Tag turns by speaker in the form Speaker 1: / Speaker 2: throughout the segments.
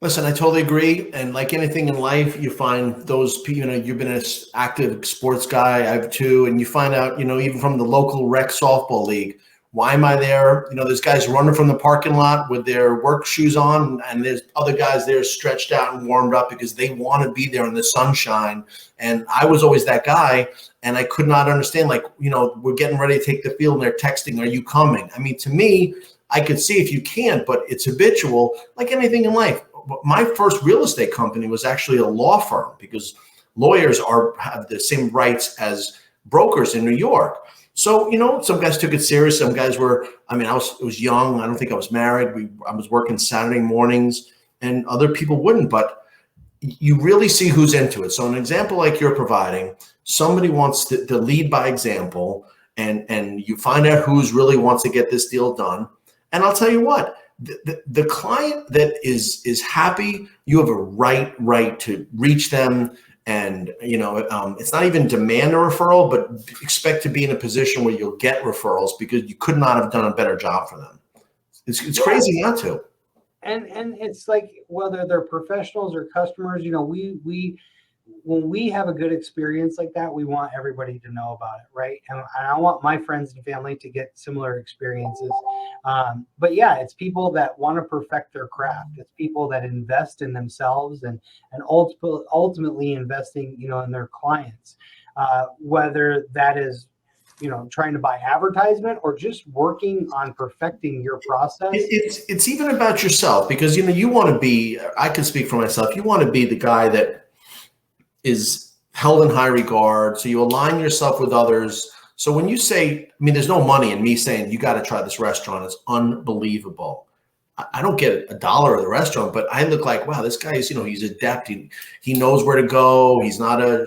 Speaker 1: Listen, I totally agree. And like anything in life, you find those people, you've been an active sports guy, I have too. And you find out, even from the local rec softball league, why am I there? There's guys running from the parking lot with their work shoes on, and there's other guys there stretched out and warmed up because they want to be there in the sunshine. And I was always that guy. And I could not understand, like, we're getting ready to take the field and they're texting, are you coming? I mean, to me, I could see if you can, but it's habitual, like anything in life. My first real estate company was actually a law firm because lawyers have the same rights as brokers in New York. So, some guys took it serious. Some guys I was young. I don't think I was married. I was working Saturday mornings and other people wouldn't, but you really see who's into it. So an example like you're providing, somebody wants to lead by example, and you find out who's really wants to get this deal done. And I'll tell you what, the client that is happy, you have a right to reach them. And, it's not even demand a referral, but expect to be in a position where you'll get referrals because you could not have done a better job for them. It's crazy not to.
Speaker 2: And it's like, whether they're professionals or customers, when we have a good experience like that, we want everybody to know about it, right? And I want my friends and family to get similar experiences. But yeah, it's people that want to perfect their craft. It's people that invest in themselves and ultimately investing, in their clients. Whether that is, trying to buy advertisement or just working on perfecting your process.
Speaker 1: It's even about yourself because, you want to be, I can speak for myself. You want to be the guy that is held in high regard. So you align yourself with others. So when you say, there's no money in me saying, you got to try this restaurant. It's unbelievable. I don't get $1 at the restaurant, but I look like, wow, this guy is, he's adept. He knows where to go. He's not a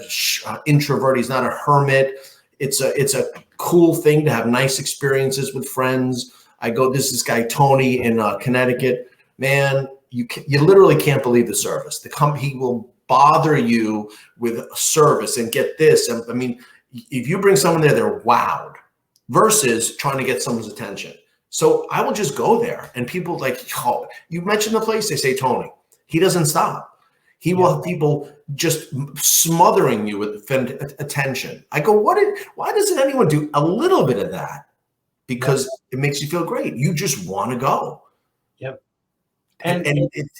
Speaker 1: introvert. He's not a hermit. It's a cool thing to have nice experiences with friends. This guy, Tony in Connecticut, man, you literally can't believe the service. He will bother you with service and get this. If you bring someone there, they're wowed versus trying to get someone's attention. So I will just go there and people like, oh, you mentioned the place, they say, Tony, he doesn't stop. He will have people just smothering you with attention. I go, why doesn't anyone do a little bit of that? Because it makes you feel great. You just want to go.
Speaker 2: Yep.
Speaker 1: And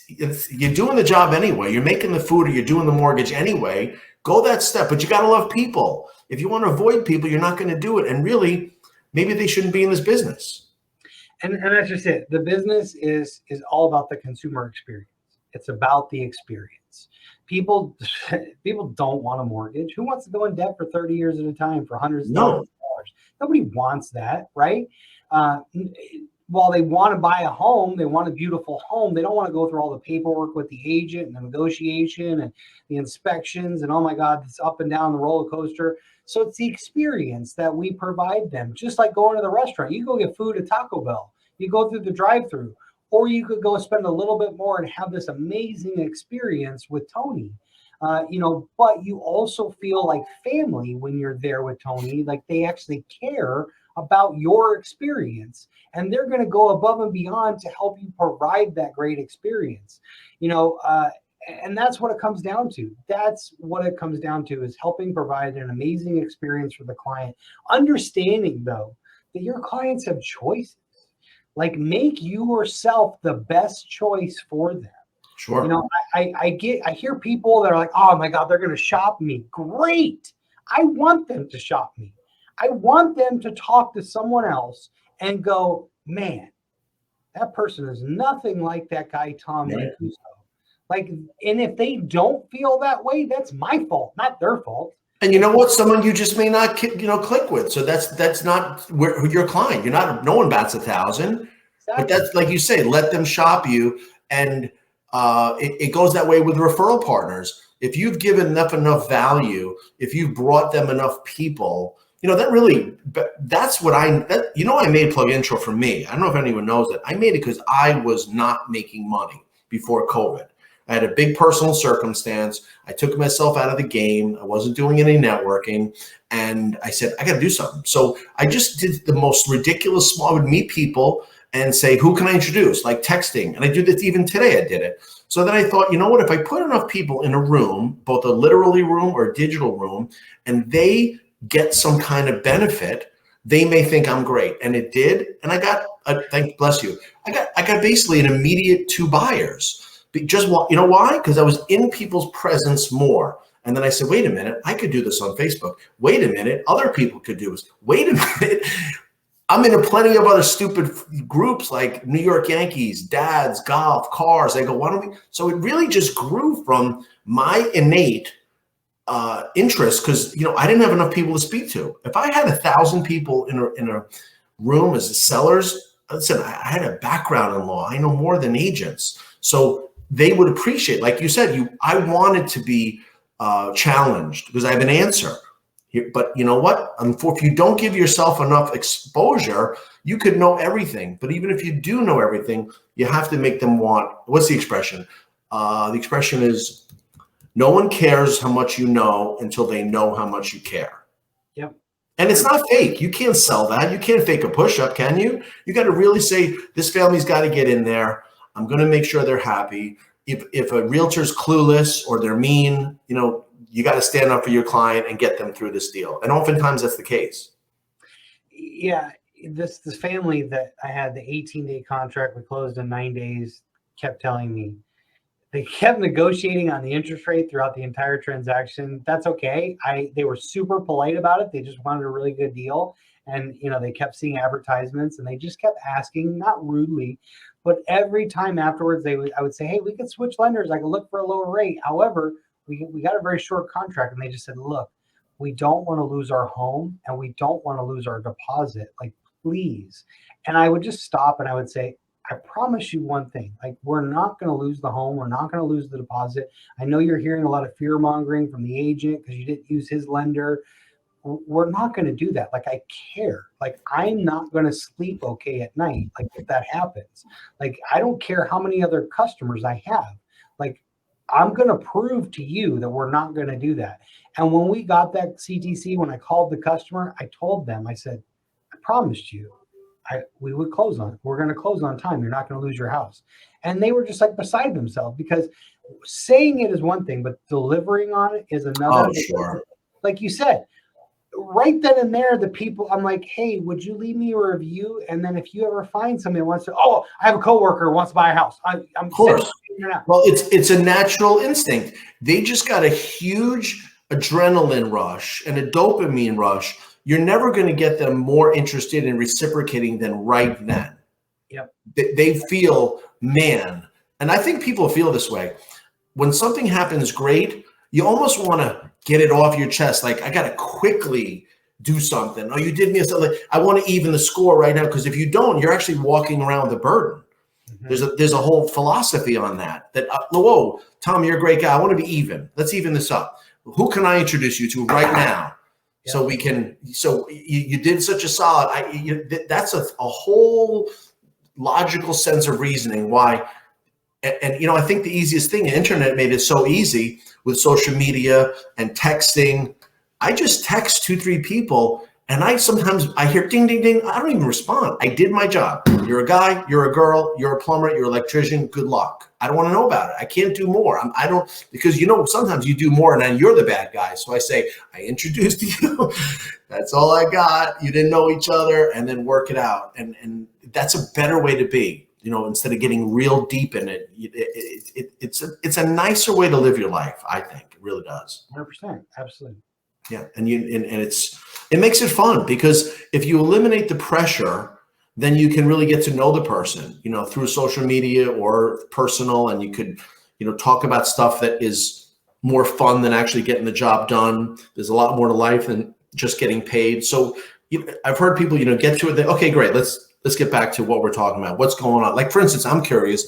Speaker 1: you're doing the job anyway. You're making the food or you're doing the mortgage anyway. Go that step, but you got to love people. If you want to avoid people, you're not going to do it. And really, maybe they shouldn't be in this business.
Speaker 2: And that's just it. The business is all about the consumer experience. It's about the experience. People don't want a mortgage. Who wants to go in debt for 30 years at a time for hundreds of thousands of dollars? Nobody wants that, right? While they want to buy a home, they want a beautiful home. They don't want to go through all the paperwork with the agent and the negotiation and the inspections and, oh my God, it's up and down the roller coaster. So it's the experience that we provide them. Just like going to the restaurant, you go get food at Taco Bell, you go through the drive-through, or you could go spend a little bit more and have this amazing experience with Tony. But you also feel like family when you're there with Tony, like they actually care about your experience and they're going to go above and beyond to help you provide that great experience. And that's what it comes down to. That's what it comes down to, is helping provide an amazing experience for the client. Understanding, though, that your clients have choices. Like, make yourself the best choice for them.
Speaker 1: Sure.
Speaker 2: I hear people that are like, oh my God, they're going to shop me. Great. I want them to shop me. I want them to talk to someone else and go, man, that person is nothing like that guy, Tom Mancuso. Like, and if they don't feel that way, that's my fault, not their fault.
Speaker 1: And you know what? Someone you just may not, click with. So that's not your client. No one bats 1,000. Exactly. But that's, like you say, let them shop you. And it goes that way with referral partners. If you've given enough value, if you've brought them enough people, that's what I made PlugIntro for me. I don't know if anyone knows that. I made it because I was not making money before COVID. I had a big personal circumstance. I took myself out of the game. I wasn't doing any networking. And I said, I got to do something. So I just did the most ridiculous I would meet people and say, who can I introduce? Like texting. And I do this even today, I did it. So then I thought, you know what, if I put enough people in a room, both a literally room or a digital room, and they get some kind of benefit, they may think I'm great. And it did. And I got, thank bless you, I got basically an immediate 2 buyers. Just, you know why? Because I was in people's presence more. And then I said, wait a minute, I could do this on Facebook. Wait a minute, other people could do this. Wait a minute, I'm in plenty of other stupid groups like New York Yankees, dads, golf, cars. I go, why don't we? So it really just grew from my innate interest, because I didn't have enough people to speak to. If I had 1,000 people in a room as sellers, listen, I had a background in law. I know more than agents, so they would appreciate. Like you said, I wanted to be challenged because I have an answer. But you know what? If you don't give yourself enough exposure, you could know everything. But even if you do know everything, you have to make them want. What's the expression? The expression is, no one cares how much you know until they know how much you care.
Speaker 2: Yep.
Speaker 1: And it's not fake. You can't sell that. You can't fake a push-up, can you? You got to really say, this family's got to get in there. I'm going to make sure they're happy. If a realtor's clueless or they're mean, you got to stand up for your client and get them through this deal. And oftentimes that's the case.
Speaker 2: Yeah. This family that I had the 18-day contract, we closed in 9 days, kept telling me, they kept negotiating on the interest rate throughout the entire transaction. That's okay. They were super polite about it. They just wanted a really good deal. And, they kept seeing advertisements and they just kept asking, not rudely, but every time afterwards, I would say, hey, we could switch lenders. I could look for a lower rate. However, we got a very short contract. And they just said, look, we don't want to lose our home and we don't want to lose our deposit. Like, please. And I would just stop and I would say, I promise you one thing, like, we're not going to lose the home. We're not going to lose the deposit. I know you're hearing a lot of fear mongering from the agent because you didn't use his lender. We're not going to do that. Like, I care. Like, I'm not going to sleep okay at night. Like, if that happens, like, I don't care how many other customers I have. Like, I'm going to prove to you that we're not going to do that. And when we got that CTC, when I called the customer, I told them, I said, I promised you, we would close on it. We're going to close on time. You're not going to lose your house. And they were just like beside themselves, because saying it is one thing, but delivering on it is another.
Speaker 1: Oh, sure.
Speaker 2: Like you said, right then and there, the people, I'm like, hey, would you leave me a review? And then if you ever find somebody who wants to, I have a coworker who wants to buy a house. I'm
Speaker 1: of course. Well, it's a natural instinct. They just got a huge adrenaline rush and a dopamine rush. You're never going to get them more interested in reciprocating than right then.
Speaker 2: Yep.
Speaker 1: They feel, man, and I think people feel this way. When something happens great, you almost want to get it off your chest. Like, I got to quickly do something. Oh, you did me a something. I want to even the score right now, because if you don't, you're actually walking around with a burden. Mm-hmm. There's a whole philosophy on that. Whoa, Tom, you're a great guy. I want to be even. Let's even this up. Who can I introduce you to right now? Yeah. So we can. So you did such a solid. That's a whole logical sense of reasoning why. And I think the easiest thing, the internet made it so easy with social media and texting. I just text 2-3 people, and I hear ding, ding, ding. I don't even respond. I did my job. You're a guy, you're a girl, you're a plumber, you're an electrician. Good luck. I don't want to know about it. I can't do more. I don't, because sometimes you do more and then you're the bad guy. So I say, I introduced you. That's all I got. You didn't know each other, and then work it out. And that's a better way to be. Instead of getting real deep in it, it's a nicer way to live your life. I think it really does.
Speaker 2: 100%, absolutely.
Speaker 1: Yeah, and it makes it fun, because if you eliminate the pressure, then you can really get to know the person, through social media or personal, and you could, talk about stuff that is more fun than actually getting the job done. There's a lot more to life than just getting paid. So I've heard people, get to it. Okay, great. Let's get back to what we're talking about. What's going on? Like, for instance, I'm curious,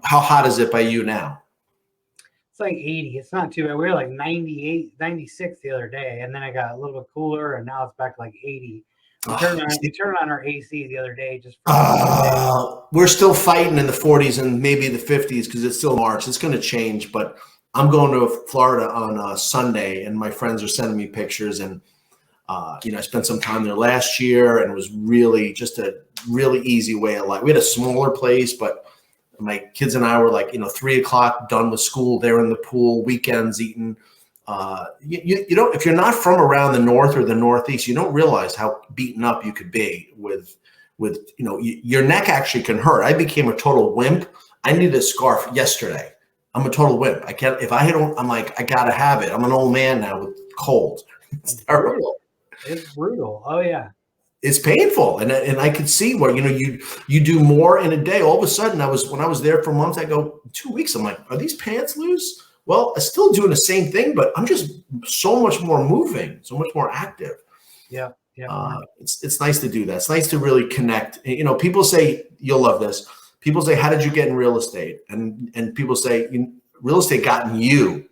Speaker 1: how hot is it by you now?
Speaker 2: It's like 80. It's not too bad. We were like 98, 96 the other day, and then I got a little bit cooler, and now it's back to like 80. We turned on our AC the other day.
Speaker 1: We're still fighting in the 40s and maybe the 50s, because it's still March. It's going to change, but I'm going to Florida on Sunday, and my friends are sending me pictures, and I spent some time there last year, and it was really just a really easy way of life. We had a smaller place, but my kids and I were like, 3:00 done with school, they're in the pool, weekends eating. You don't, if you're not from around the North or the Northeast, you don't realize how beaten up you could be with your neck actually can hurt. I became a total wimp. I needed a scarf yesterday. I'm a total wimp. I can't, if I don't, I'm like, I gotta have it. I'm an old man now with cold. It's terrible.
Speaker 2: It's brutal. Oh yeah.
Speaker 1: It's painful. And I could see where, you do more in a day. All of a sudden when I was there for months, I go 2 weeks. I'm like, are these pants loose? Well, I'm still doing the same thing, but I'm just so much more moving, so much more active.
Speaker 2: Yeah. Yeah.
Speaker 1: It's nice to do that. It's nice to really connect. People say, you'll love this. People say, how did you get in real estate? And people say, real estate got in you.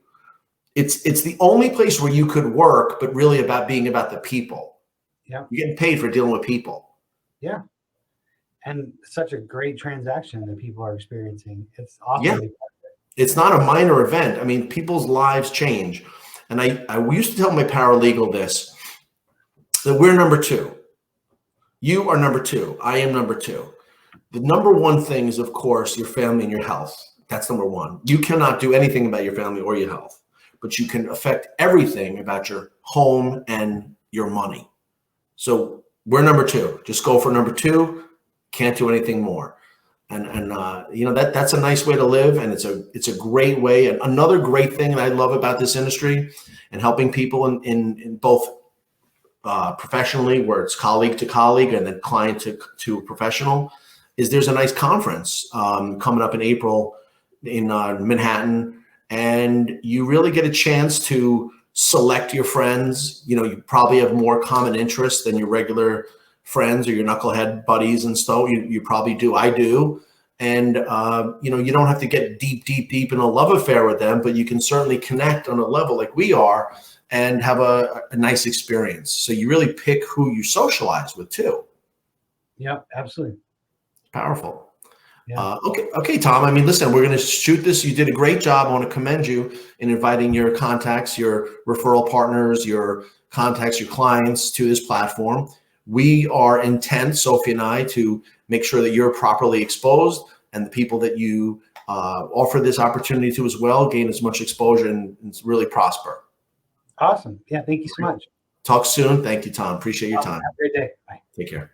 Speaker 1: It's the only place where you could work, but really being about the people.
Speaker 2: Yeah.
Speaker 1: You're getting paid for dealing with people.
Speaker 2: Yeah. And such a great transaction that people are experiencing. It's awesome.
Speaker 1: Yeah. It's not a minor event. I mean, people's lives change. And I used to tell my paralegal this, that we're number two. You are number two. I am number two. The number one thing is, of course, your family and your health. That's number one. You cannot do anything about your family or your health, but you can affect everything about your home and your money. So we're number two. Just go for number two. Can't do anything more. And that's a nice way to live, and it's a great way. And another great thing that I love about this industry and helping people in both professionally, where it's colleague to colleague and then client to professional, is there's a nice conference coming up in April in Manhattan, and you really get a chance to select your friends. You probably have more common interests than your regular friends or your knucklehead buddies and stuff. You probably do. I do. And, you don't have to get deep in a love affair with them, but you can certainly connect on a level like we are and have a nice experience. So you really pick who you socialize with too.
Speaker 2: Yeah, absolutely.
Speaker 1: Powerful.
Speaker 2: Yeah.
Speaker 1: Okay, Tom. I mean, listen, we're going to shoot this. You did a great job. I want to commend you in inviting your contacts, your referral partners, your contacts, your clients to this platform. We are intent, Sophie and I, to make sure that you're properly exposed and the people that you offer this opportunity to as well gain as much exposure and really prosper.
Speaker 2: Awesome. Yeah. Thank you so much.
Speaker 1: Talk soon. Thank you, Tom. Appreciate your time.
Speaker 2: Have a great day. Bye.
Speaker 1: Take care.